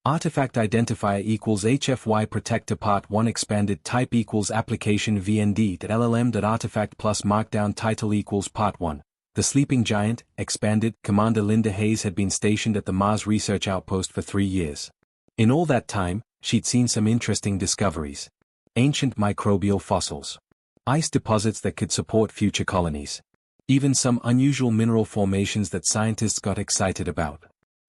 Artifact identifier equals HFY protector part 1 expanded type equals application VND.LLM.artifact plus markdown title equals part 1. The Sleeping Giant, expanded. Commander Linda Hayes had been stationed at the Mars Research Outpost for 3 years. In all that time, she'd seen some interesting discoveries. Ancient microbial fossils. Ice deposits that could support future colonies. Even some unusual mineral formations that scientists got excited about.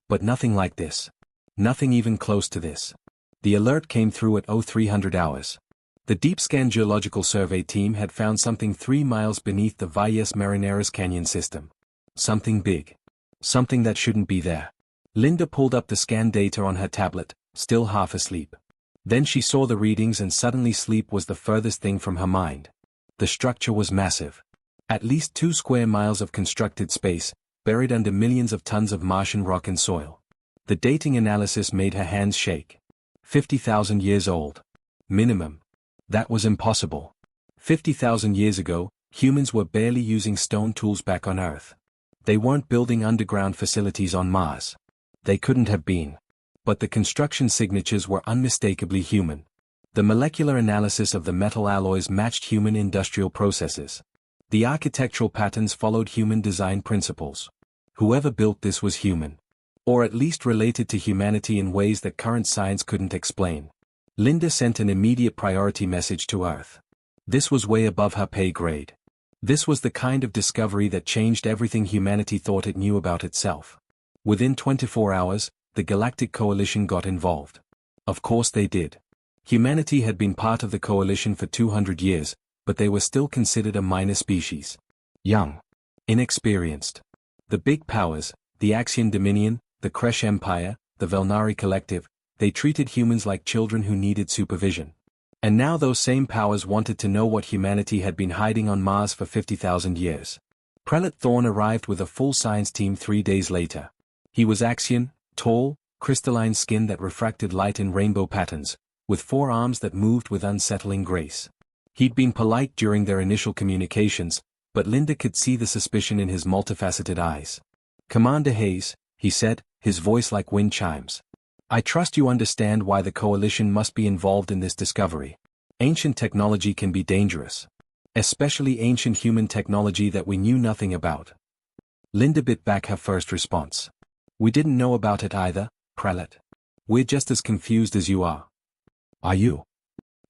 But nothing like this. Nothing even close to this. The alert came through at 0300 hours. The Deep Scan Geological Survey team had found something 3 miles beneath the Valles Marineras Canyon system. Something big. Something that shouldn't be there. Linda pulled up the scan data on her tablet, still half asleep. Then she saw the readings and suddenly sleep was the furthest thing from her mind. The structure was massive. At least 2 square miles of constructed space, buried under millions of tons of Martian rock and soil. The dating analysis made her hands shake. 50,000 years old. Minimum. That was impossible. 50,000 years ago, humans were barely using stone tools back on Earth. They weren't building underground facilities on Mars. They couldn't have been. But the construction signatures were unmistakably human. The molecular analysis of the metal alloys matched human industrial processes. The architectural patterns followed human design principles. Whoever built this was human. Or at least related to humanity in ways that current science couldn't explain. Linda sent an immediate priority message to Earth. This was way above her pay grade. This was the kind of discovery that changed everything humanity thought it knew about itself. Within 24 hours, the Galactic Coalition got involved. Of course they did. Humanity had been part of the coalition for 200 years, but they were still considered a minor species. Young. Inexperienced. The big powers, the Axian Dominion, the Kresh Empire, the Velnari Collective, they treated humans like children who needed supervision. And now those same powers wanted to know what humanity had been hiding on Mars for 50,000 years. Prelate Thorne arrived with a full science team 3 days later. He was Axian, tall, crystalline skin that refracted light in rainbow patterns, with 4 arms that moved with unsettling grace. He'd been polite during their initial communications, but Linda could see the suspicion in his multifaceted eyes. "Commander Hayes," he said, his voice like wind chimes. "I trust you understand why the Coalition must be involved in this discovery. Ancient technology can be dangerous. Especially ancient human technology that we knew nothing about." Linda bit back her first response. "We didn't know about it either, Prelate. We're just as confused as you are." "Are you?"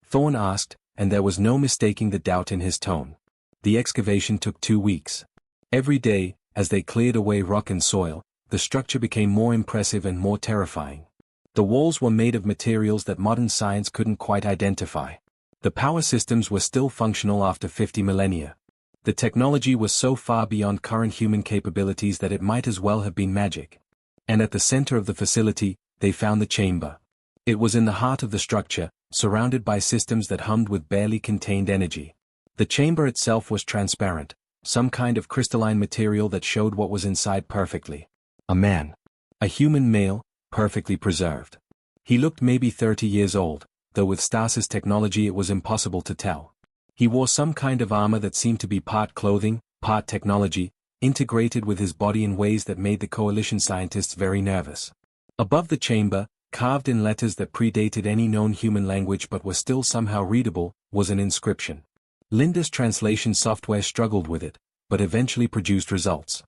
Thorne asked, and there was no mistaking the doubt in his tone. The excavation took 2 weeks. Every day, as they cleared away rock and soil, the structure became more impressive and more terrifying. The walls were made of materials that modern science couldn't quite identify. The power systems were still functional after 50 millennia. The technology was so far beyond current human capabilities that it might as well have been magic. And at the center of the facility, they found the chamber. It was in the heart of the structure, surrounded by systems that hummed with barely contained energy. The chamber itself was transparent, some kind of crystalline material that showed what was inside perfectly. A man. A human male, perfectly preserved. He looked maybe 30 years old, though with Stasis technology it was impossible to tell. He wore some kind of armor that seemed to be part clothing, part technology, integrated with his body in ways that made the Coalition scientists very nervous. Above the chamber, carved in letters that predated any known human language but were still somehow readable, was an inscription. Linda's translation software struggled with it, but eventually produced results.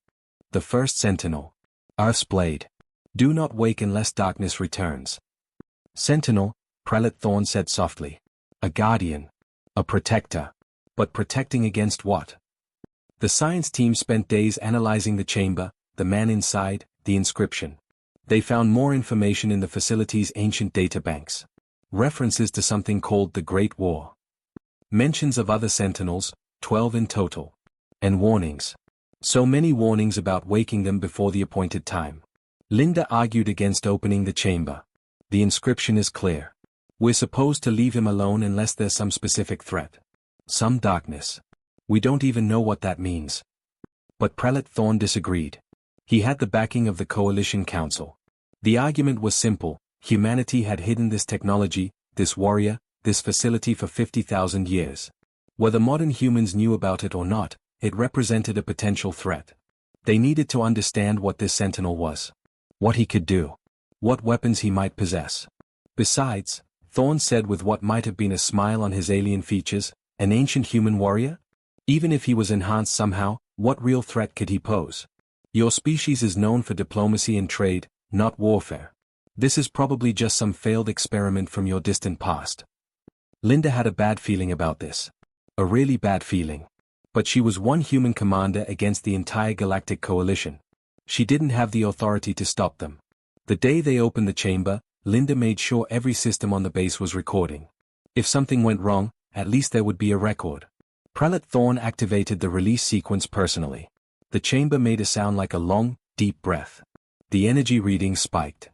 The first sentinel. Earth's blade. Do not wake unless darkness returns. Sentinel, Prelate Thorne said softly. A guardian. A protector. But protecting against what? The science team spent days analyzing the chamber, the man inside, the inscription. They found more information in the facility's ancient databanks. References to something called the Great War. Mentions of other sentinels, 12 in total. And warnings. So many warnings about waking them before the appointed time. Linda argued against opening the chamber. The inscription is clear. We're supposed to leave him alone unless there's some specific threat. Some darkness. We don't even know what that means. But Prelate Thorne disagreed. He had the backing of the Coalition Council. The argument was simple: humanity had hidden this technology, this warrior, this facility for 50,000 years. Whether modern humans knew about it or not, it represented a potential threat. They needed to understand what this sentinel was. What he could do. what weapons he might possess. Besides, Thorne said with what might have been a smile on his alien features, an ancient human warrior? Even if he was enhanced somehow, what real threat could he pose? Your species is known for diplomacy and trade, not warfare. This is probably just some failed experiment from your distant past. Linda had a bad feeling about this. A really bad feeling. But she was one human commander against the entire Galactic Coalition. She didn't have the authority to stop them. The day they opened the chamber, Linda made sure every system on the base was recording. If something went wrong, at least there would be a record. Prelate Thorne activated the release sequence personally. The chamber made a sound like a long, deep breath. The energy readings spiked.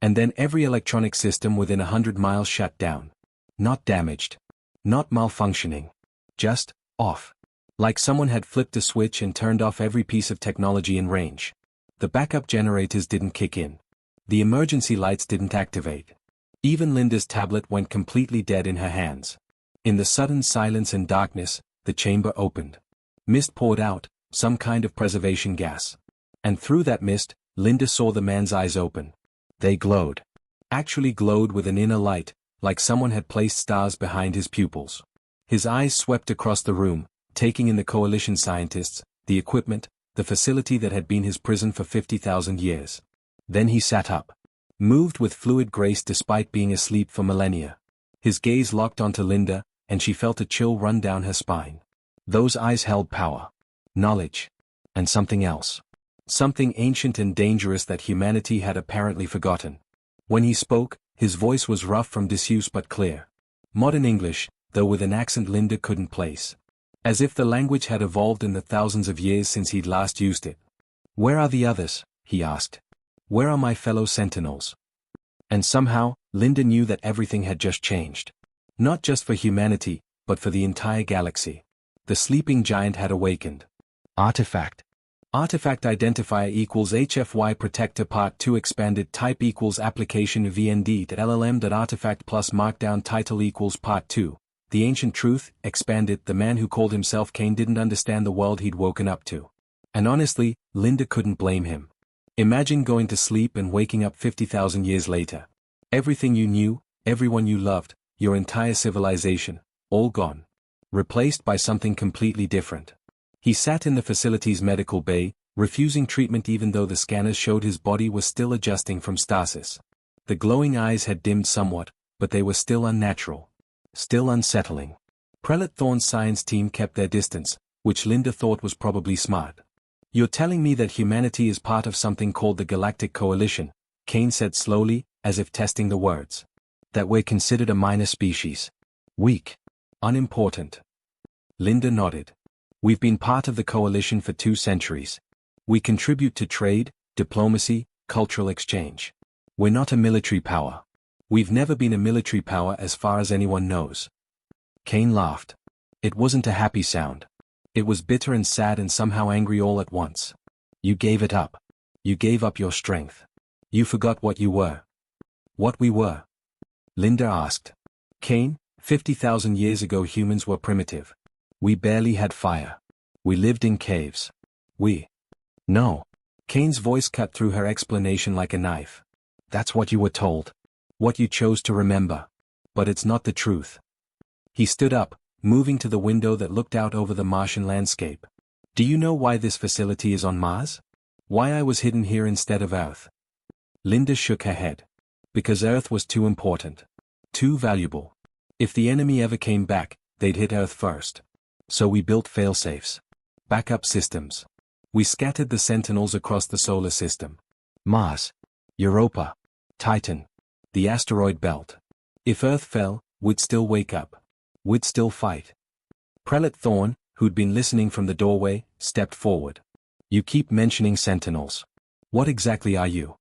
And then every electronic system within 100 miles shut down. Not damaged. Not malfunctioning. Just off. Like someone had flipped a switch and turned off every piece of technology in range. The backup generators didn't kick in. The emergency lights didn't activate. Even Linda's tablet went completely dead in her hands. In the sudden silence and darkness, the chamber opened. Mist poured out, some kind of preservation gas. And through that mist, Linda saw the man's eyes open. They glowed. Actually glowed with an inner light, like someone had placed stars behind his pupils. His eyes swept across the room, taking in the Coalition scientists, the equipment, the facility that had been his prison for 50,000 years. Then he sat up. Moved with fluid grace despite being asleep for millennia. His gaze locked onto Linda, and she felt a chill run down her spine. Those eyes held power. Knowledge. And something else. Something ancient and dangerous that humanity had apparently forgotten. When he spoke, his voice was rough from disuse but clear. Modern English, though with an accent Linda couldn't place. As if the language had evolved in the thousands of years since he'd last used it. "Where are the others?" he asked. "Where are my fellow sentinels?" And somehow, Linda knew that everything had just changed. Not just for humanity, but for the entire galaxy. The sleeping giant had awakened. Artifact. Artifact identifier equals HFY Protector Part 2 expanded type equals application VND.LLM.artifact plus markdown title equals Part 2. The ancient truth, expanded. The man who called himself Kane didn't understand the world he'd woken up to. And honestly, Linda couldn't blame him. Imagine going to sleep and waking up 50,000 years later. Everything you knew, everyone you loved, your entire civilization, all gone. Replaced by something completely different. He sat in the facility's medical bay, refusing treatment even though the scanners showed his body was still adjusting from stasis. The glowing eyes had dimmed somewhat, but they were still unnatural. Still unsettling. Prelate Thorne's science team kept their distance, which Linda thought was probably smart. "You're telling me that humanity is part of something called the Galactic Coalition," Kane said slowly, as if testing the words. "That we're considered a minor species. Weak. Unimportant." Linda nodded. "We've been part of the coalition for 2 centuries. We contribute to trade, diplomacy, cultural exchange. We're not a military power. We've never been a military power as far as anyone knows." Kane laughed. It wasn't a happy sound. It was bitter and sad and somehow angry all at once. "You gave it up. You gave up your strength. You forgot what you were." "What we were?" Linda asked. "Kane, 50,000 years ago humans were primitive. We barely had fire. We lived in caves. No." Kane's voice cut through her explanation like a knife. "That's what you were told. What you chose to remember. But it's not the truth." He stood up, moving to the window that looked out over the Martian landscape. "Do you know why this facility is on Mars? Why I was hidden here instead of Earth?" Linda shook her head. "Because Earth was too important. Too valuable. If the enemy ever came back, they'd hit Earth first. So we built failsafes. Backup systems. We scattered the sentinels across the solar system. Mars. Europa. Titan. The asteroid belt. If Earth fell, we'd still wake up. We'd still fight." Prelate Thorne, who'd been listening from the doorway, stepped forward. "You keep mentioning sentinels. What exactly are you?"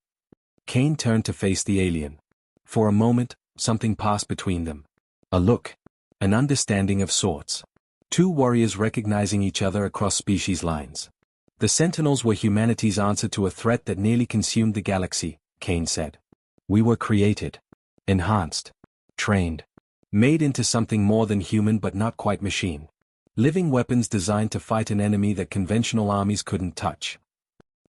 Kane turned to face the alien. For a moment, something passed between them. A look. An understanding of sorts. 2 warriors recognizing each other across species lines. "The sentinels were humanity's answer to a threat that nearly consumed the galaxy," Kane said. "We were created. Enhanced. Trained. Made into something more than human but not quite machine. Living weapons designed to fight an enemy that conventional armies couldn't touch."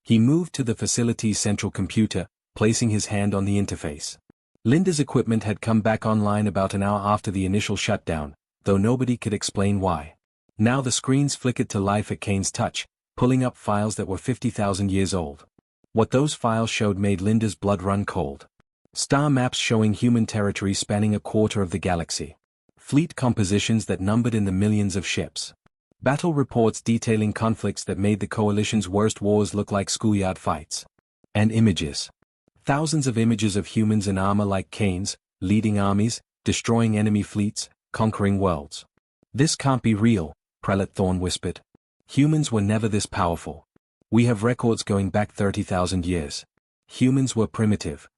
He moved to the facility's central computer, placing his hand on the interface. Linda's equipment had come back online about an hour after the initial shutdown, though nobody could explain why. Now the screens flickered to life at Kane's touch, pulling up files that were 50,000 years old. What those files showed made Linda's blood run cold. Star maps showing human territory spanning a quarter of the galaxy. Fleet compositions that numbered in the millions of ships. Battle reports detailing conflicts that made the Coalition's worst wars look like schoolyard fights. And images. Thousands of images of humans in armor like Kane's, leading armies, destroying enemy fleets, conquering worlds. This can't be real, Prelate Thorn whispered. Humans were never this powerful. We have records going back 30,000 years. Humans were primitive.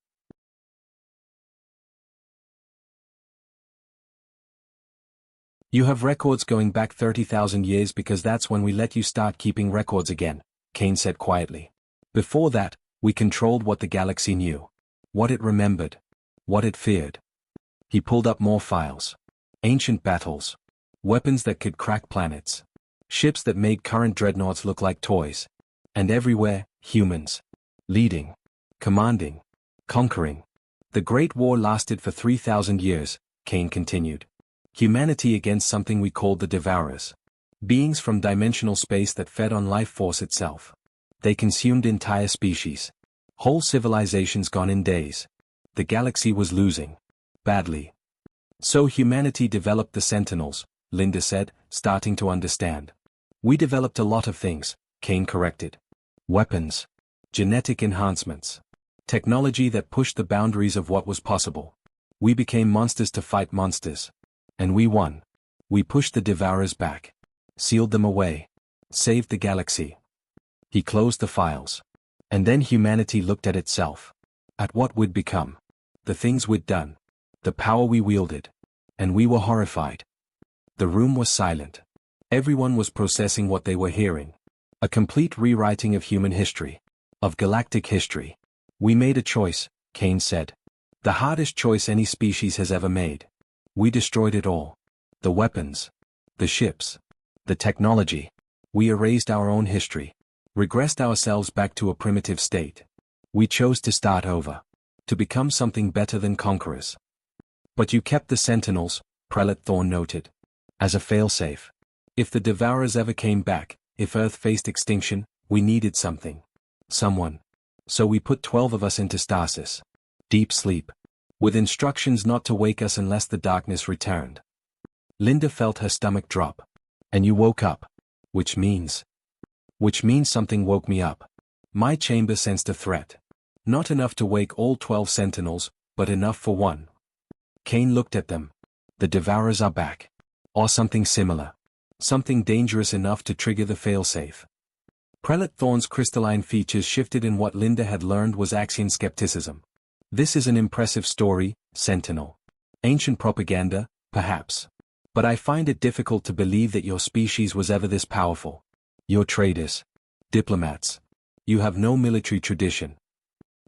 You have records going back 30,000 years because that's when we let you start keeping records again, Kane said quietly. Before that, we controlled what the galaxy knew. What it remembered. What it feared. He pulled up more files. Ancient battles. Weapons that could crack planets. Ships that made current dreadnoughts look like toys. And everywhere, humans. Leading. Commanding. Conquering. The Great War lasted for 3,000 years, Kane continued. Humanity against something we called the Devourers. Beings from dimensional space that fed on life force itself. They consumed entire species. Whole civilizations gone in days. The galaxy was losing. Badly. So humanity developed the Sentinels, Linda said, starting to understand. We developed a lot of things, Kane corrected. Weapons. Genetic enhancements. Technology that pushed the boundaries of what was possible. We became monsters to fight monsters. And we won. We pushed the Devourers back. Sealed them away. Saved the galaxy. He closed the files. And then humanity looked at itself. At what we'd become. The things we'd done. The power we wielded. And we were horrified. The room was silent. Everyone was processing what they were hearing. A complete rewriting of human history. Of galactic history. We made a choice, Kane said. The hardest choice any species has ever made. We destroyed it all. The weapons. The ships. The technology. We erased our own history. Regressed ourselves back to a primitive state. We chose to start over. To become something better than conquerors. But you kept the Sentinels, Prelate Thorn noted. As a failsafe. If the Devourers ever came back, if Earth faced extinction, we needed something. Someone. So we put 12 of us into stasis. Deep sleep. With instructions not to wake us unless the darkness returned. Linda felt her stomach drop. And you woke up. Which means something woke me up. My chamber sensed a threat. Not enough to wake all 12 Sentinels, but enough for one. Kane looked at them. The Devourers are back. Or something similar. Something dangerous enough to trigger the failsafe. Prelate Thorn's crystalline features shifted in what Linda had learned was Axian skepticism. This is an impressive story, Sentinel. Ancient propaganda, perhaps. But I find it difficult to believe that your species was ever this powerful. You're traders. Diplomats. You have no military tradition.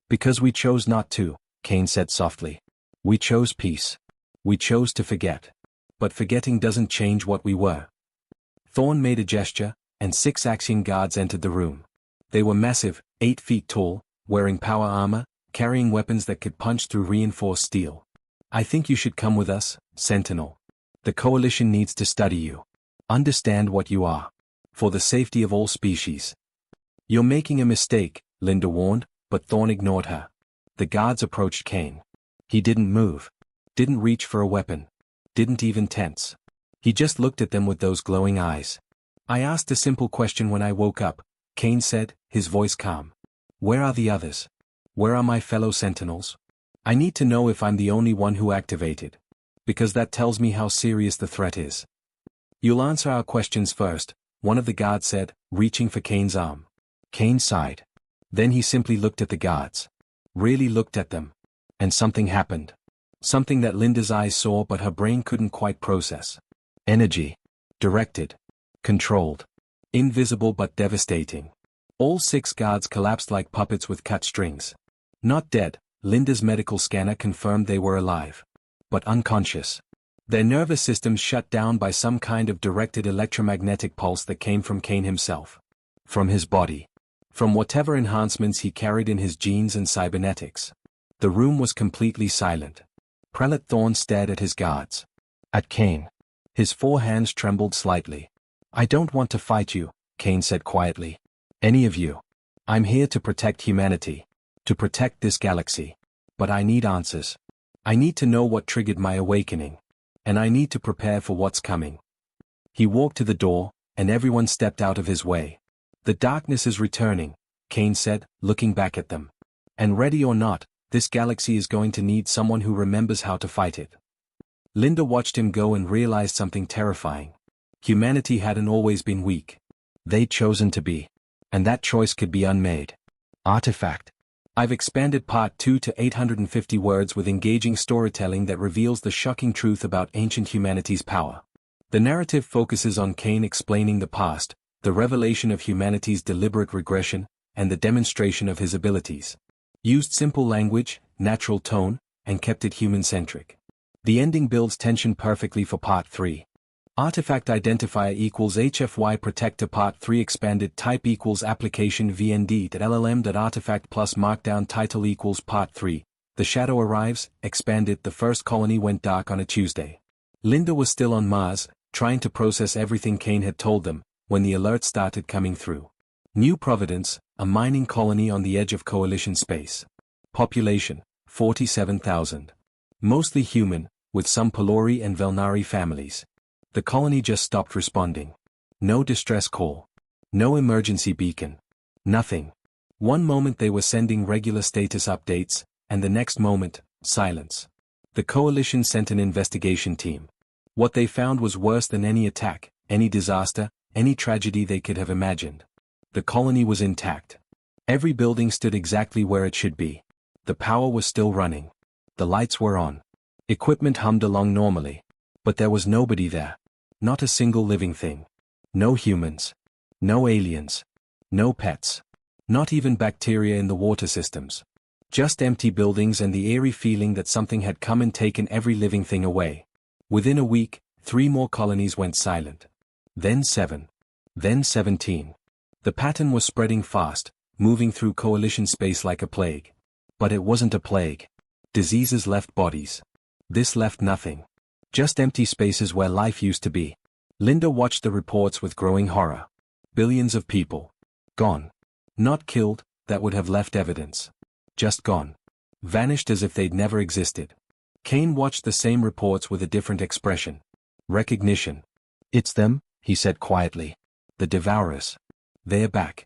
Because we chose not to, Kane said softly. We chose peace. We chose to forget. But forgetting doesn't change what we were. Thorn made a gesture, and 6 Axian guards entered the room. They were massive, 8 feet tall, wearing power armor, carrying weapons that could punch through reinforced steel. I think you should come with us, Sentinel. The Coalition needs to study you. Understand what you are. For the safety of all species. You're making a mistake, Linda warned, but Thorn ignored her. The guards approached Kane. He didn't move. Didn't reach for a weapon. Didn't even tense. He just looked at them with those glowing eyes. I asked a simple question when I woke up, Kane said, his voice calm. Where are the others? Where are my fellow Sentinels? I need to know if I'm the only one who activated. Because that tells me how serious the threat is. You'll answer our questions first, one of the guards said, reaching for Kane's arm. Kane sighed. Then he simply looked at the guards. Really looked at them. And something happened. Something that Linda's eyes saw but her brain couldn't quite process. Energy. Directed. Controlled. Invisible but devastating. All 6 guards collapsed like puppets with cut strings. Not dead, Linda's medical scanner confirmed they were alive. But unconscious. Their nervous systems shut down by some kind of directed electromagnetic pulse that came from Kane himself. From his body. from whatever enhancements he carried in his genes and cybernetics. The room was completely silent. Prelate Thorn stared at his guards. At Kane. His 4 hands trembled slightly. I don't want to fight you, Kane said quietly. Any of you. I'm here to protect humanity. To protect this galaxy. But I need answers. I need to know what triggered my awakening. And I need to prepare for what's coming. He walked to the door, and everyone stepped out of his way. The darkness is returning, Kane said, looking back at them. And ready or not, this galaxy is going to need someone who remembers how to fight it. Linda watched him go and realized something terrifying. Humanity hadn't always been weak. They'd chosen to be. And that choice could be unmade. Artifact. I've expanded Part 2 to 850 words with engaging storytelling that reveals the shocking truth about ancient humanity's power. The narrative focuses on Kane explaining the past, the revelation of humanity's deliberate regression, and the demonstration of his abilities. Used simple language, natural tone, and kept it human-centric. The ending builds tension perfectly for Part 3. Artifact identifier equals HFY protector Part 3 expanded type equals application VND.LLM.artifact plus markdown title equals Part 3. The shadow arrives, expanded. The first colony went dark on a Tuesday. Linda was still on Mars, trying to process everything Kane had told them, when the alert started coming through. New Providence, a mining colony on the edge of Coalition space. Population, 47,000. Mostly human, with some Pelori and Velnari families. The colony just stopped responding. No distress call. No emergency beacon. Nothing. One moment they were sending regular status updates, and the next moment, silence. The Coalition sent an investigation team. What they found was worse than any attack, any disaster, any tragedy they could have imagined. The colony was intact. Every building stood exactly where it should be. The power was still running. The lights were on. Equipment hummed along normally. But there was nobody there. Not a single living thing. No humans. No aliens. No pets. Not even bacteria in the water systems. Just empty buildings and the eerie feeling that something had come and taken every living thing away. Within a week, 3 more colonies went silent. Then 7. Then 17. The pattern was spreading fast, moving through Coalition space like a plague. But it wasn't a plague. Diseases left bodies. This left nothing. Just empty spaces where life used to be. Linda watched the reports with growing horror. Billions of people. Gone. Not killed, that would have left evidence. Just gone. Vanished as if they'd never existed. Kane watched the same reports with a different expression. Recognition. It's them, he said quietly. The Devourers. They're back.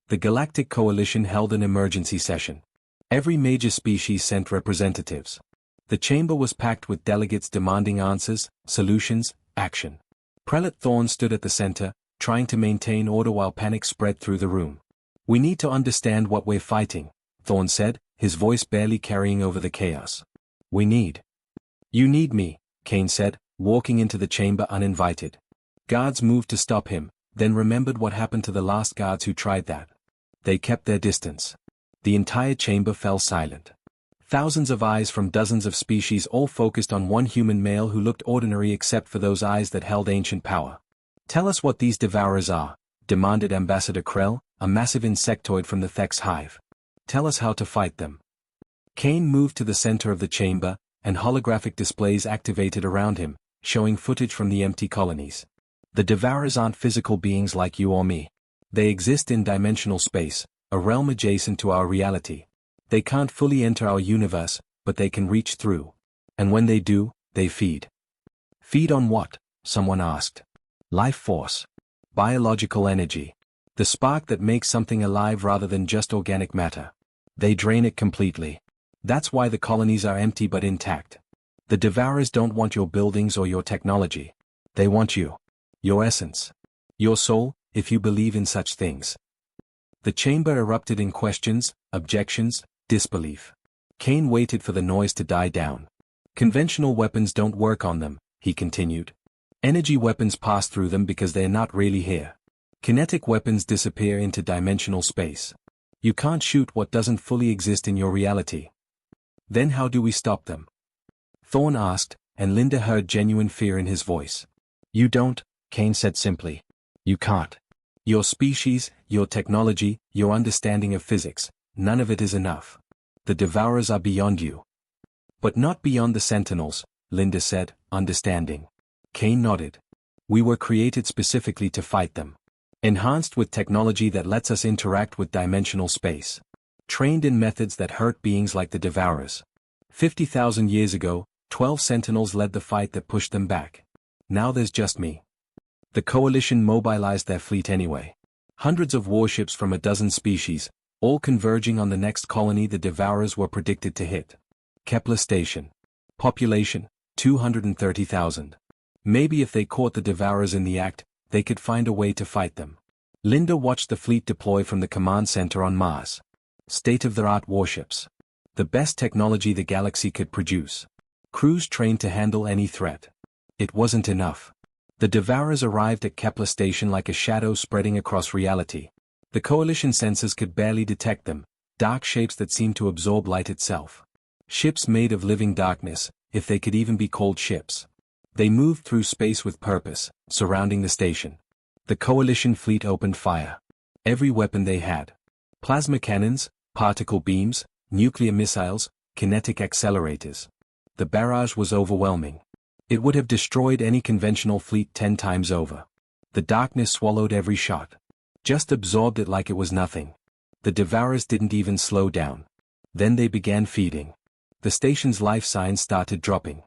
The Galactic Coalition held an emergency session. Every major species sent representatives. The chamber was packed with delegates demanding answers, solutions, action. Prelate Thorn stood at the center, trying to maintain order while panic spread through the room. We need to understand what we're fighting, Thorn said, his voice barely carrying over the chaos. We need. You need me, Kane said, walking into the chamber uninvited. Guards moved to stop him, then remembered what happened to the last guards who tried that. They kept their distance. The entire chamber fell silent. Thousands of eyes from dozens of species all focused on one human male who looked ordinary except for those eyes that held ancient power. Tell us what these Devourers are, demanded Ambassador Krell, a massive insectoid from the Thex hive. Tell us how to fight them. Kane moved to the center of the chamber, and holographic displays activated around him, showing footage from the empty colonies. The Devourers aren't physical beings like you or me. They exist in dimensional space, a realm adjacent to our reality. They can't fully enter our universe, but they can reach through. And when they do, they feed. Feed on what? Someone asked. Life force. Biological energy. The spark that makes something alive rather than just organic matter. They drain it completely. That's why the colonies are empty but intact. The Devourers don't want your buildings or your technology. They want you. Your essence. Your soul, if you believe in such things. The chamber erupted in questions, objections, disbelief. Kane waited for the noise to die down. Conventional weapons don't work on them, he continued. Energy weapons pass through them because they're not really here. Kinetic weapons disappear into dimensional space. You can't shoot what doesn't fully exist in your reality. Then how do we stop them? Thorn asked, and Linda heard genuine fear in his voice. You don't, Kane said simply. You can't. Your species, your technology, your understanding of physics, none of it is enough. The Devourers are beyond you. But not beyond the Sentinels, Linda said, understanding. Kane nodded. We were created specifically to fight them. Enhanced with technology that lets us interact with dimensional space. Trained in methods that hurt beings like the Devourers. 50,000 years ago, 12 Sentinels led the fight that pushed them back. Now there's just me. The Coalition mobilized their fleet anyway. Hundreds of warships from a dozen species, all converging on the next colony the Devourers were predicted to hit. Kepler Station. Population, 230,000. Maybe if they caught the Devourers in the act, they could find a way to fight them. Linda watched the fleet deploy from the command center on Mars. State-of-the-art warships. The best technology the galaxy could produce. Crews trained to handle any threat. It wasn't enough. The Devourers arrived at Kepler Station like a shadow spreading across reality. The Coalition sensors could barely detect them, dark shapes that seemed to absorb light itself. Ships made of living darkness, if they could even be called ships. They moved through space with purpose, surrounding the station. The Coalition fleet opened fire. Every weapon they had. Plasma cannons, particle beams, nuclear missiles, kinetic accelerators. The barrage was overwhelming. It would have destroyed any conventional fleet 10 times over. The darkness swallowed every shot. Just absorbed it like it was nothing. The Devourers didn't even slow down. Then they began feeding. The station's life signs started dropping.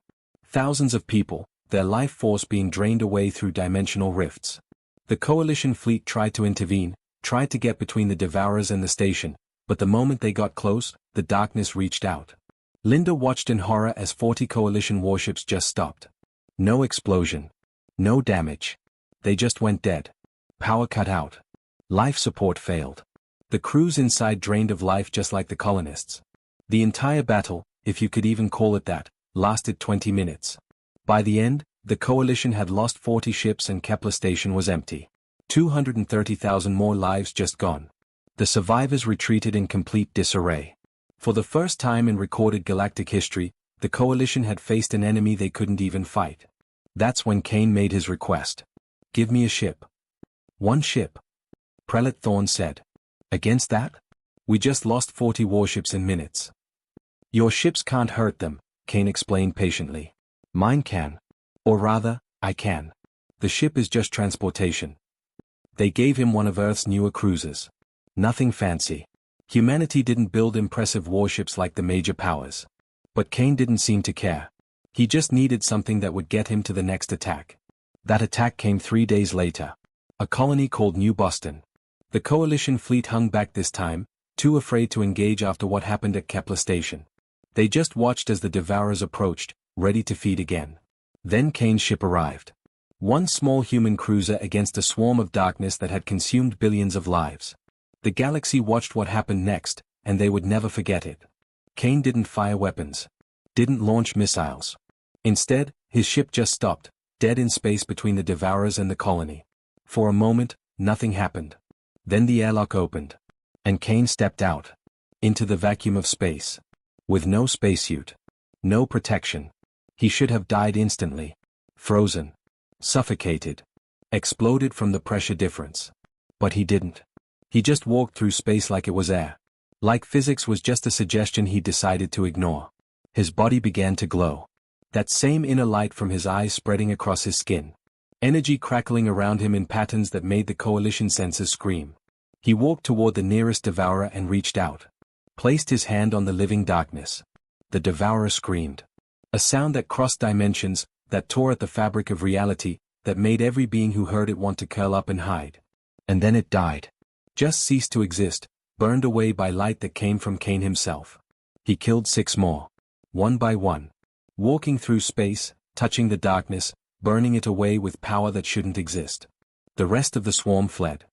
Thousands of people, their life force being drained away through dimensional rifts. The Coalition fleet tried to intervene, tried to get between the Devourers and the station, but the moment they got close, the darkness reached out. Linda watched in horror as 40 Coalition warships just stopped. No explosion. No damage. They just went dead. Power cut out. Life support failed. The crews inside drained of life just like the colonists. The entire battle, if you could even call it that, lasted 20 minutes. By the end, the Coalition had lost 40 ships and Kepler Station was empty. 230,000 more lives just gone. The survivors retreated in complete disarray. For the first time in recorded galactic history, the Coalition had faced an enemy they couldn't even fight. That's when Kane made his request. Give me a ship. One ship. Prelate Thorne said. Against that? We just lost 40 warships in minutes. Your ships can't hurt them, Kane explained patiently. Mine can. Or rather, I can. The ship is just transportation. They gave him one of Earth's newer cruisers. Nothing fancy. Humanity didn't build impressive warships like the major powers. But Kane didn't seem to care. He just needed something that would get him to the next attack. That attack came 3 days later. A colony called New Boston. The Coalition fleet hung back this time, too afraid to engage after what happened at Kepler Station. They just watched as the Devourers approached, ready to feed again. Then Kane's ship arrived. One small human cruiser against a swarm of darkness that had consumed billions of lives. The galaxy watched what happened next, and they would never forget it. Kane didn't fire weapons. Didn't launch missiles. Instead, his ship just stopped, dead in space between the Devourers and the colony. For a moment, nothing happened. Then the airlock opened. And Kane stepped out. Into the vacuum of space. With no spacesuit. No protection. He should have died instantly. Frozen. Suffocated. Exploded from the pressure difference. But he didn't. He just walked through space like it was air. Like physics was just a suggestion he decided to ignore. His body began to glow. That same inner light from his eyes spreading across his skin. Energy crackling around him in patterns that made the Coalition sensors scream. He walked toward the nearest Devourer and reached out. Placed his hand on the living darkness. The Devourer screamed. A sound that crossed dimensions, that tore at the fabric of reality, that made every being who heard it want to curl up and hide. And then it died. Just ceased to exist, burned away by light that came from Kane himself. He killed 6 more. One by one. Walking through space, touching the darkness, burning it away with power that shouldn't exist. The rest of the swarm fled.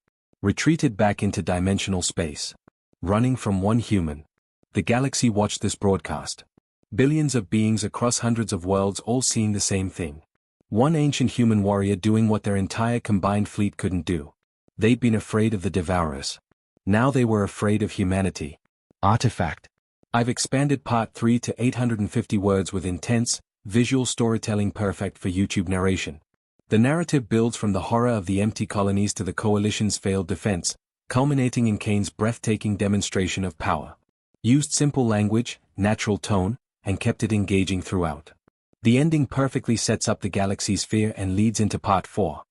Retreated back into dimensional space. Running from one human. The galaxy watched this broadcast. Billions of beings across hundreds of worlds all seeing the same thing. One ancient human warrior doing what their entire combined fleet couldn't do. They'd been afraid of the Devourers. Now they were afraid of humanity. Artifact. I've expanded part 3 to 850 words with intense, visual storytelling perfect for YouTube narration. The narrative builds from the horror of the empty colonies to the Coalition's failed defense, culminating in Kane's breathtaking demonstration of power. Used simple language, natural tone, and kept it engaging throughout. The ending perfectly sets up the galaxy's fear and leads into Part 4.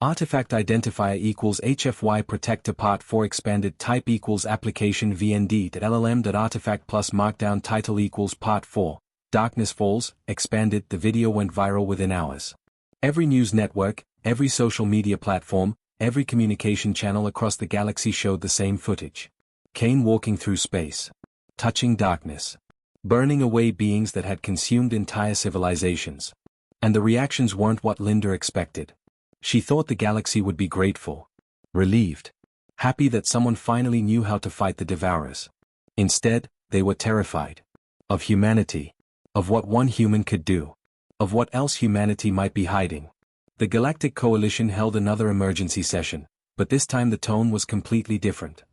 Artifact Identifier equals HFY Protector Part 4 Expanded Type equals Application VND.LLM.Artifact plus Markdown Title equals Part 4. Darkness Falls, Expanded. The video went viral within hours. Every news network, every social media platform, every communication channel across the galaxy showed the same footage. Kane walking through space. Touching darkness. Burning away beings that had consumed entire civilizations. And the reactions weren't what Linda expected. She thought the galaxy would be grateful. Relieved. Happy that someone finally knew how to fight the Devourers. Instead, they were terrified. Of humanity. Of what one human could do. Of what else humanity might be hiding. The Galactic Coalition held another emergency session, but this time the tone was completely different.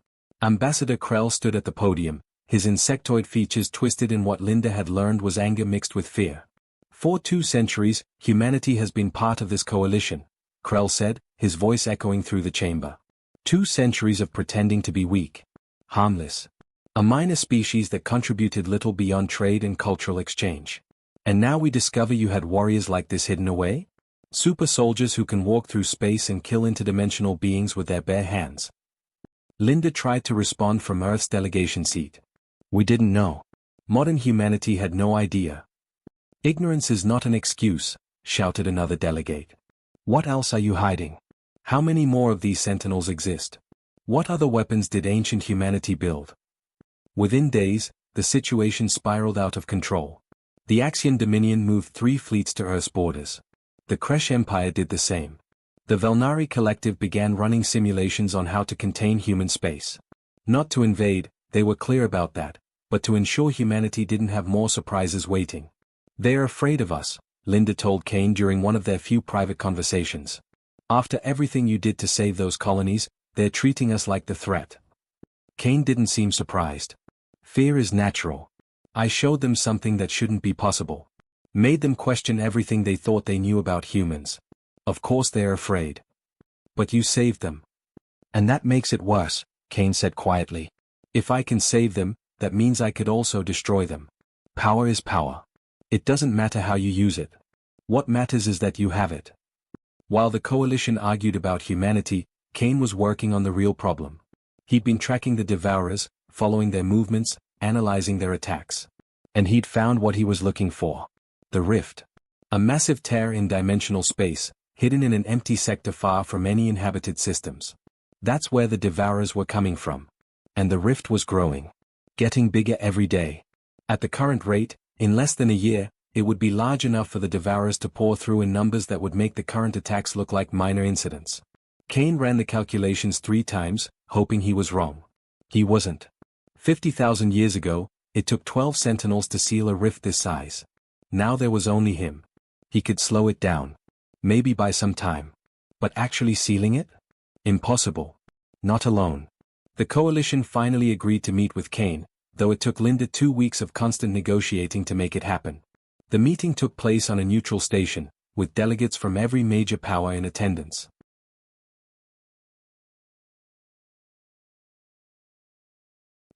Ambassador Krell stood at the podium, his insectoid features twisted in what Linda had learned was anger mixed with fear. For 2 centuries, humanity has been part of this coalition, Krell said, his voice echoing through the chamber. 2 centuries of pretending to be weak. Harmless. A minor species that contributed little beyond trade and cultural exchange. And now we discover you had warriors like this hidden away? Super soldiers who can walk through space and kill interdimensional beings with their bare hands. Linda tried to respond from Earth's delegation seat. We didn't know. Modern humanity had no idea. Ignorance is not an excuse, shouted another delegate. What else are you hiding? How many more of these sentinels exist? What other weapons did ancient humanity build? Within days, the situation spiraled out of control. The Axian Dominion moved 3 fleets to Earth's borders. The Kresh Empire did the same. The Velnari Collective began running simulations on how to contain human space. Not to invade, they were clear about that, but to ensure humanity didn't have more surprises waiting. They are afraid of us, Linda told Kane during one of their few private conversations. After everything you did to save those colonies, they're treating us like the threat. Kane didn't seem surprised. Fear is natural. I showed them something that shouldn't be possible. Made them question everything they thought they knew about humans. Of course they're afraid. But you saved them. And that makes it worse, Kane said quietly. If I can save them, that means I could also destroy them. Power is power. It doesn't matter how you use it. What matters is that you have it. While the coalition argued about humanity, Kane was working on the real problem. He'd been tracking the Devourers, following their movements, analyzing their attacks. And he'd found what he was looking for. The Rift. A massive tear in dimensional space, hidden in an empty sector far from any inhabited systems. That's where the Devourers were coming from. And the Rift was growing. Getting bigger every day. At the current rate, in less than a year, it would be large enough for the Devourers to pour through in numbers that would make the current attacks look like minor incidents. Kane ran the calculations 3 times, hoping he was wrong. He wasn't. 50,000 years ago, it took 12 sentinels to seal a rift this size. Now there was only him. He could slow it down. Maybe by some time. But actually sealing it? Impossible. Not alone. The coalition finally agreed to meet with Kane, though it took Linda 2 weeks of constant negotiating to make it happen. The meeting took place on a neutral station, with delegates from every major power in attendance.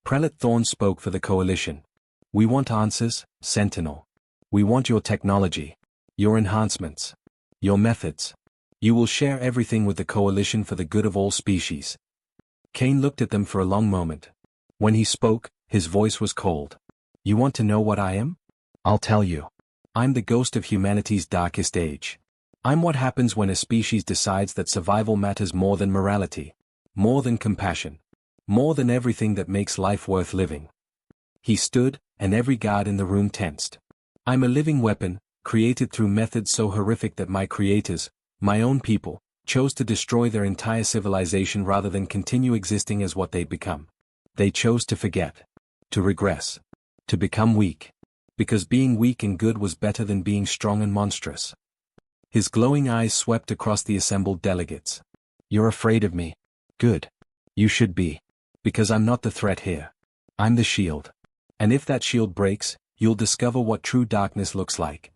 Prelate Thorne spoke for the coalition. We want answers, Sentinel. We want your technology. Your enhancements. Your methods. You will share everything with the coalition for the good of all species. Kane looked at them for a long moment. When he spoke, his voice was cold. You want to know what I am? I'll tell you. I'm the ghost of humanity's darkest age. I'm what happens when a species decides that survival matters more than morality. More than compassion. More than everything that makes life worth living. He stood, and every guard in the room tensed. I'm a living weapon, created through methods so horrific that my creators, my own people, chose to destroy their entire civilization rather than continue existing as what they'd become. They chose to forget. To regress. To become weak. Because being weak and good was better than being strong and monstrous. His glowing eyes swept across the assembled delegates. You're afraid of me. Good. You should be. Because I'm not the threat here. I'm the shield. And if that shield breaks, you'll discover what true darkness looks like.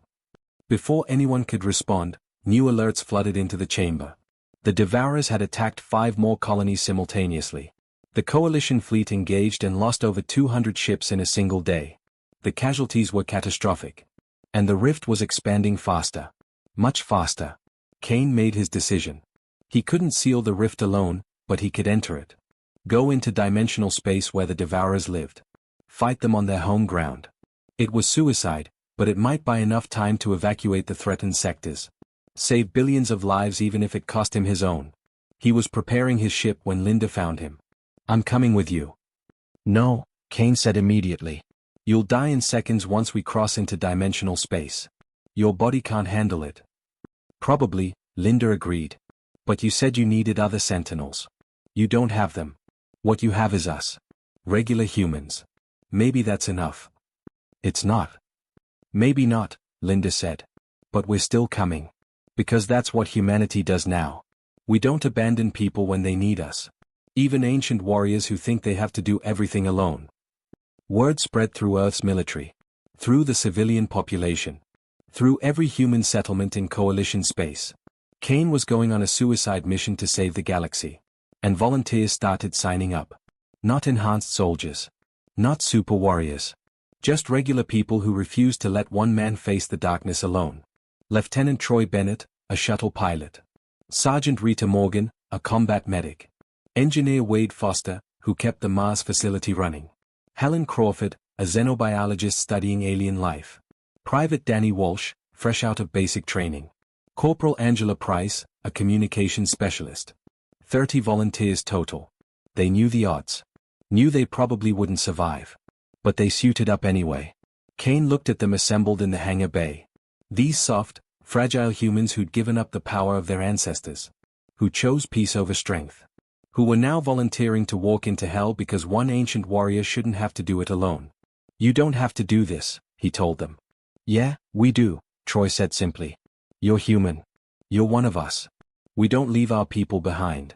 Before anyone could respond, New alerts flooded into the chamber. The Devourers had attacked 5 more colonies simultaneously. The Coalition fleet engaged and lost over 200 ships in a single day. The casualties were catastrophic. And the rift was expanding faster. Much faster. Kane made his decision. He couldn't seal the rift alone, but he could enter it. Go into dimensional space where the Devourers lived. Fight them on their home ground. It was suicide, but it might buy enough time to evacuate the threatened sectors. Save billions of lives even if it cost him his own. He was preparing his ship when Linda found him. "I'm coming with you." "No," Kane said immediately. "You'll die in seconds once we cross into dimensional space. Your body can't handle it." "Probably," Linda agreed. "But you said you needed other Sentinels. You don't have them. What you have is us. Regular humans. Maybe that's enough." "It's not." "Maybe not," Linda said. "But we're still coming. Because that's what humanity does now. We don't abandon people when they need us. Even ancient warriors who think they have to do everything alone." Word spread through Earth's military. Through the civilian population. Through every human settlement in Coalition space. Kane was going on a suicide mission to save the galaxy. And volunteers started signing up. Not enhanced soldiers. Not super warriors. Just regular people who refused to let one man face the darkness alone. Lieutenant Troy Bennett, a shuttle pilot. Sergeant Rita Morgan, a combat medic. Engineer Wade Foster, who kept the Mars facility running. Helen Crawford, a xenobiologist studying alien life. Private Danny Walsh, fresh out of basic training. Corporal Angela Price, a communications specialist. 30 volunteers total. They knew the odds. Knew they probably wouldn't survive. But they suited up anyway. Kane looked at them assembled in the hangar bay. These soft, fragile humans who'd given up the power of their ancestors. Who chose peace over strength. Who were now volunteering to walk into hell because one ancient warrior shouldn't have to do it alone. "You don't have to do this," he told them. "Yeah, we do," Troy said simply. "You're human. You're one of us. We don't leave our people behind."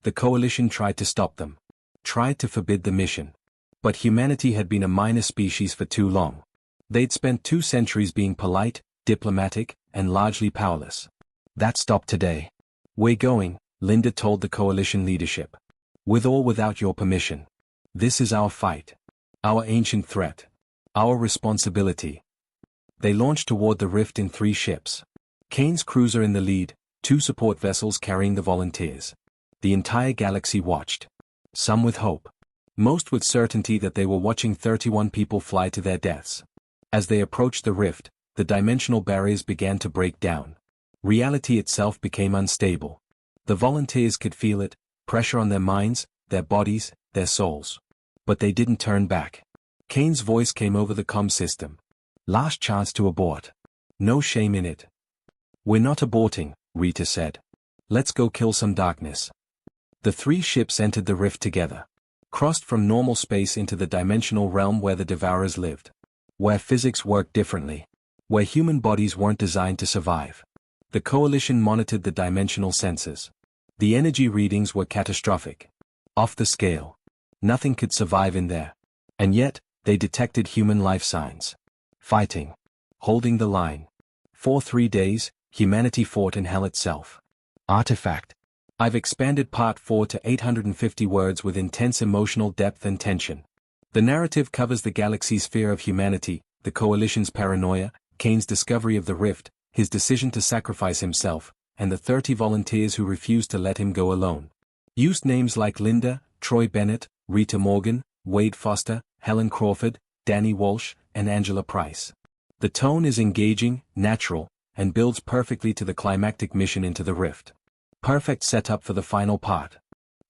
The Coalition tried to stop them. Tried to forbid the mission. But humanity had been a minor species for too long. They'd spent 2 centuries being polite, diplomatic, and largely powerless. That stopped today. "We're going," Linda told the Coalition leadership. "With or without your permission. This is our fight. Our ancient threat. Our responsibility." They launched toward the rift in 3 ships. Kane's cruiser in the lead, 2 support vessels carrying the volunteers. The entire galaxy watched. Some with hope. Most with certainty that they were watching 31 people fly to their deaths. As they approached the rift, the dimensional barriers began to break down. Reality itself became unstable. The volunteers could feel it, pressure on their minds, their bodies, their souls. But they didn't turn back. Kane's voice came over the comm system. "Last chance to abort. No shame in it." "We're not aborting," Rita said. "Let's go kill some darkness." The 3 ships entered the rift together. Crossed from normal space into the dimensional realm where the Devourers lived. Where physics worked differently. Where human bodies weren't designed to survive. The Coalition monitored the dimensional sensors. The energy readings were catastrophic. Off the scale. Nothing could survive in there. And yet, they detected human life signs. Fighting. Holding the line. For 3 days, humanity fought in hell itself. Artifact. I've expanded Part 4 to 850 words with intense emotional depth and tension. The narrative covers the galaxy's fear of humanity, the Coalition's paranoia, Kane's discovery of the rift, his decision to sacrifice himself, and the 30 volunteers who refused to let him go alone. Used names like Linda, Troy Bennett, Rita Morgan, Wade Foster, Helen Crawford, Danny Walsh, and Angela Price. The tone is engaging, natural, and builds perfectly to the climactic mission into the rift. Perfect setup for the final part.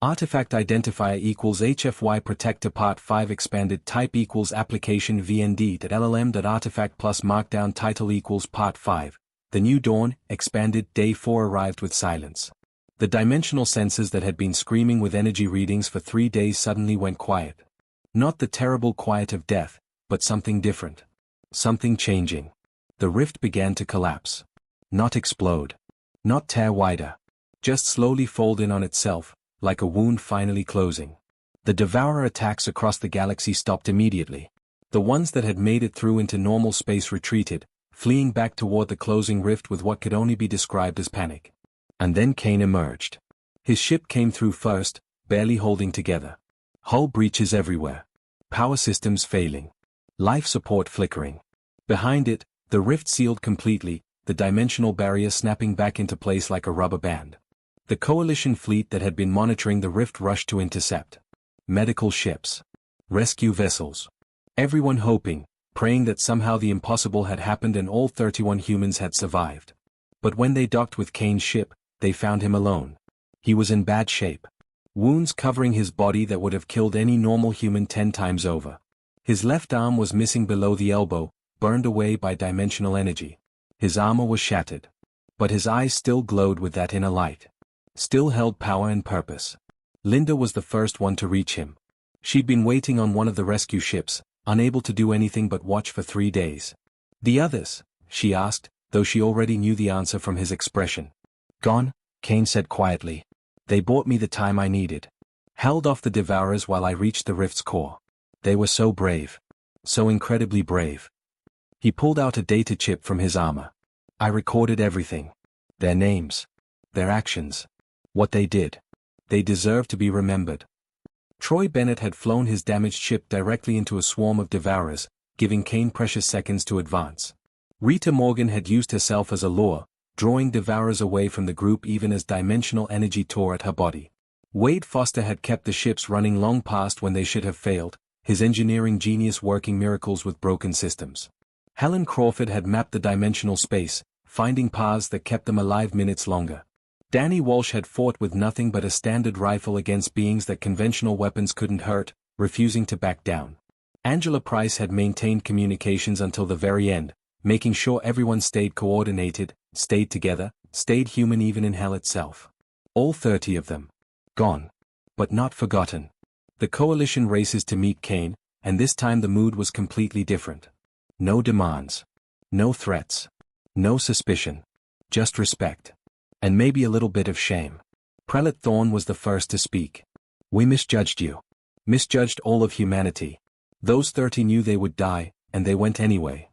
Artifact identifier equals HFY Protector Part 5 expanded type equals application VND.LLM.artifact plus markdown title equals Part 5. The new dawn, expanded day 4 arrived with silence. The dimensional sensors that had been screaming with energy readings for 3 days suddenly went quiet. Not the terrible quiet of death, but something different. Something changing. The rift began to collapse. Not explode. Not tear wider. Just slowly fold in on itself, like a wound finally closing. The Devourer attacks across the galaxy stopped immediately. The ones that had made it through into normal space retreated, fleeing back toward the closing rift with what could only be described as panic. And then Kane emerged. His ship came through first, barely holding together. Hull breaches everywhere. Power systems failing. Life support flickering. Behind it, the rift sealed completely, the dimensional barrier snapping back into place like a rubber band. The Coalition fleet that had been monitoring the rift rushed to intercept. Medical ships. Rescue vessels. Everyone hoping, praying that somehow the impossible had happened and all 31 humans had survived. But when they docked with Kane's ship, they found him alone. He was in bad shape. Wounds covering his body that would have killed any normal human 10 times over. His left arm was missing below the elbow, burned away by dimensional energy. His armor was shattered. But his eyes still glowed with that inner light. Still held power and purpose. Linda was the first one to reach him. She'd been waiting on one of the rescue ships, unable to do anything but watch for 3 days. The others? She asked, though she already knew the answer from his expression. Gone, Kane said quietly. They bought me the time I needed. Held off the Devourers while I reached the rift's core. They were so brave. So incredibly brave. He pulled out a data chip from his armor. I recorded everything. Their names. Their actions. What they did. They deserve to be remembered. Troy Bennett had flown his damaged ship directly into a swarm of Devourers, giving Kane precious seconds to advance. Rita Morgan had used herself as a lure, drawing Devourers away from the group even as dimensional energy tore at her body. Wade Foster had kept the ships running long past when they should have failed, his engineering genius working miracles with broken systems. Helen Crawford had mapped the dimensional space, finding paths that kept them alive minutes longer. Danny Walsh had fought with nothing but a standard rifle against beings that conventional weapons couldn't hurt, refusing to back down. Angela Price had maintained communications until the very end, making sure everyone stayed coordinated, stayed together, stayed human even in hell itself. All 30 of them. Gone. But not forgotten. The Coalition races to meet Kane, and this time the mood was completely different. No demands. No threats. No suspicion. Just respect. And maybe a little bit of shame. Prelate Thorne was the first to speak. We misjudged you. Misjudged all of humanity. Those 30 knew they would die, and they went anyway.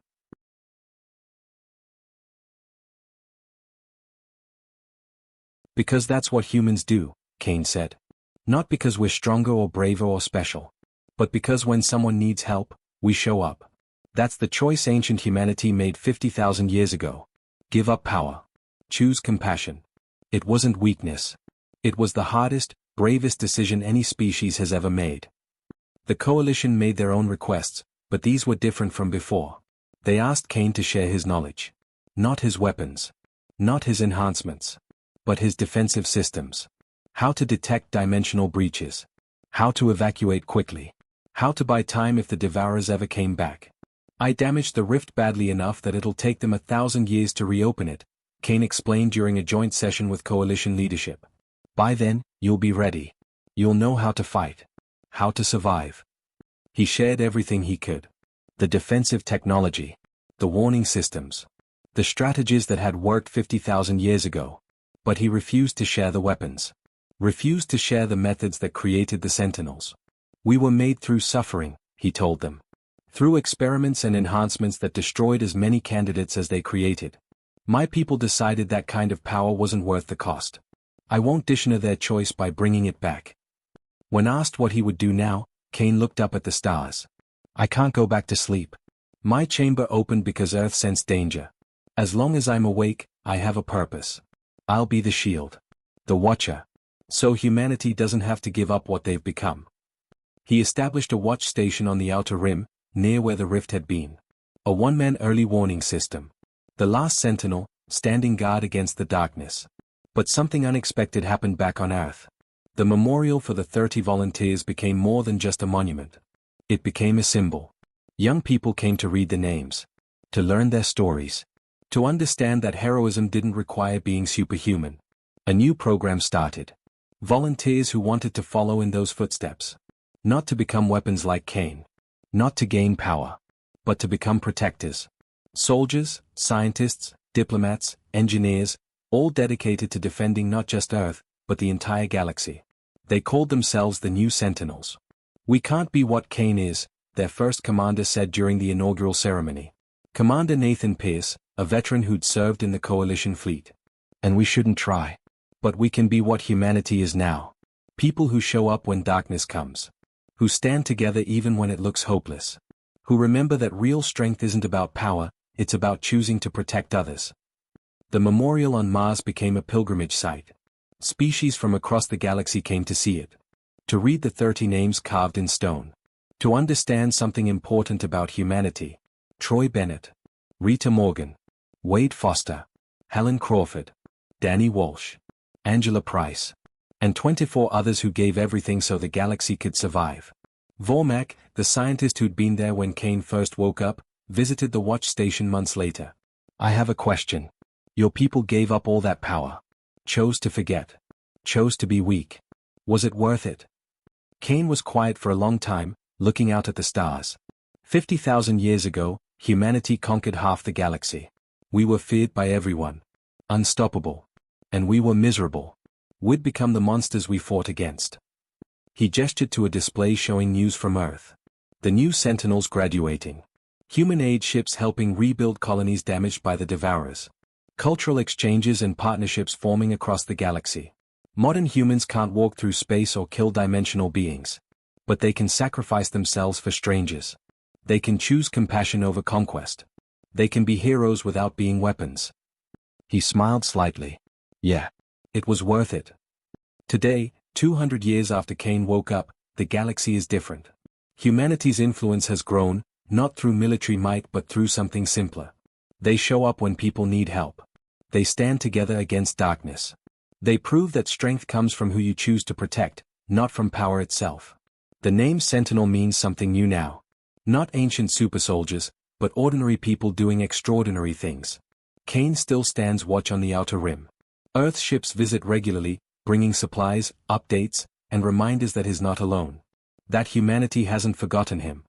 Because that's what humans do, Kane said. Not because we're stronger or braver or special. But because when someone needs help, we show up. That's the choice ancient humanity made 50,000 years ago. Give up power. Choose compassion. It wasn't weakness. It was the hardest, bravest decision any species has ever made. The Coalition made their own requests, but these were different from before. They asked Kane to share his knowledge. Not his weapons. Not his enhancements. But his defensive systems. How to detect dimensional breaches. How to evacuate quickly. How to buy time if the Devourers ever came back. I damaged the rift badly enough that it'll take them 1,000 years to reopen it, Kane explained during a joint session with Coalition leadership. By then, you'll be ready. You'll know how to fight. How to survive. He shared everything he could. The defensive technology. The warning systems. The strategies that had worked 50,000 years ago. But he refused to share the weapons. Refused to share the methods that created the Sentinels. We were made through suffering, he told them. Through experiments and enhancements that destroyed as many candidates as they created. My people decided that kind of power wasn't worth the cost. I won't dishonor their choice by bringing it back. When asked what he would do now, Kane looked up at the stars. I can't go back to sleep. My chamber opened because Earth sensed danger. As long as I'm awake, I have a purpose. I'll be the shield. The watcher. So humanity doesn't have to give up what they've become. He established a watch station on the outer rim, near where the rift had been. A one-man early warning system. The last sentinel, standing guard against the darkness. But something unexpected happened back on Earth. The memorial for the 30 volunteers became more than just a monument. It became a symbol. Young people came to read the names. To learn their stories. To understand that heroism didn't require being superhuman. A new program started. Volunteers who wanted to follow in those footsteps. Not to become weapons like Kane. Not to gain power. But to become protectors. Soldiers, scientists, diplomats, engineers, all dedicated to defending not just Earth, but the entire galaxy. They called themselves the New Sentinels. We can't be what Kane is, their first commander said during the inaugural ceremony. Commander Nathan Pierce, a veteran who'd served in the Coalition fleet. And we shouldn't try. But we can be what humanity is now. People who show up when darkness comes. Who stand together even when it looks hopeless. Who remember that real strength isn't about power, it's about choosing to protect others. The memorial on Mars became a pilgrimage site. Species from across the galaxy came to see it. To read the 30 names carved in stone. To understand something important about humanity. Troy Bennett. Rita Morgan. Wade Foster. Helen Crawford. Danny Walsh. Angela Price. And 24 others who gave everything so the galaxy could survive. Vormak, the scientist who'd been there when Kane first woke up, visited the watch station months later. I have a question. Your people gave up all that power. Chose to forget. Chose to be weak. Was it worth it? Kane was quiet for a long time, looking out at the stars. 50,000 years ago, humanity conquered half the galaxy. We were feared by everyone. Unstoppable. And we were miserable. We'd become the monsters we fought against. He gestured to a display showing news from Earth. The new Sentinels graduating. Human aid ships helping rebuild colonies damaged by the Devourers. Cultural exchanges and partnerships forming across the galaxy. Modern humans can't walk through space or kill dimensional beings. But they can sacrifice themselves for strangers. They can choose compassion over conquest. They can be heroes without being weapons. He smiled slightly. Yeah. It was worth it. Today, 200 years after Kane woke up, the galaxy is different. Humanity's influence has grown, not through military might but through something simpler. They show up when people need help. They stand together against darkness. They prove that strength comes from who you choose to protect, not from power itself. The name Sentinel means something new now. Not ancient super soldiers, but ordinary people doing extraordinary things. Kane still stands watch on the outer rim. Earth ships visit regularly, bringing supplies, updates, and reminders that he's not alone. That humanity hasn't forgotten him.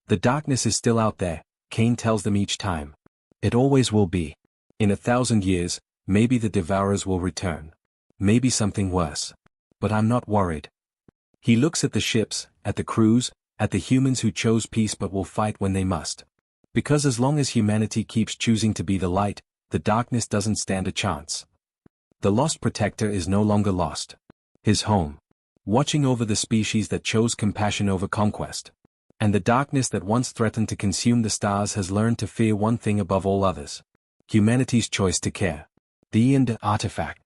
The darkness is still out there, Kane tells them each time. It always will be. In 1,000 years, maybe the Devourers will return. Maybe something worse. But I'm not worried. He looks at the ships, at the crews, at the humans who chose peace but will fight when they must. Because as long as humanity keeps choosing to be the light, the darkness doesn't stand a chance. The Lost Protector is no longer lost. His home. Watching over the species that chose compassion over conquest. And the darkness that once threatened to consume the stars has learned to fear one thing above all others. Humanity's choice to care. The end artifact.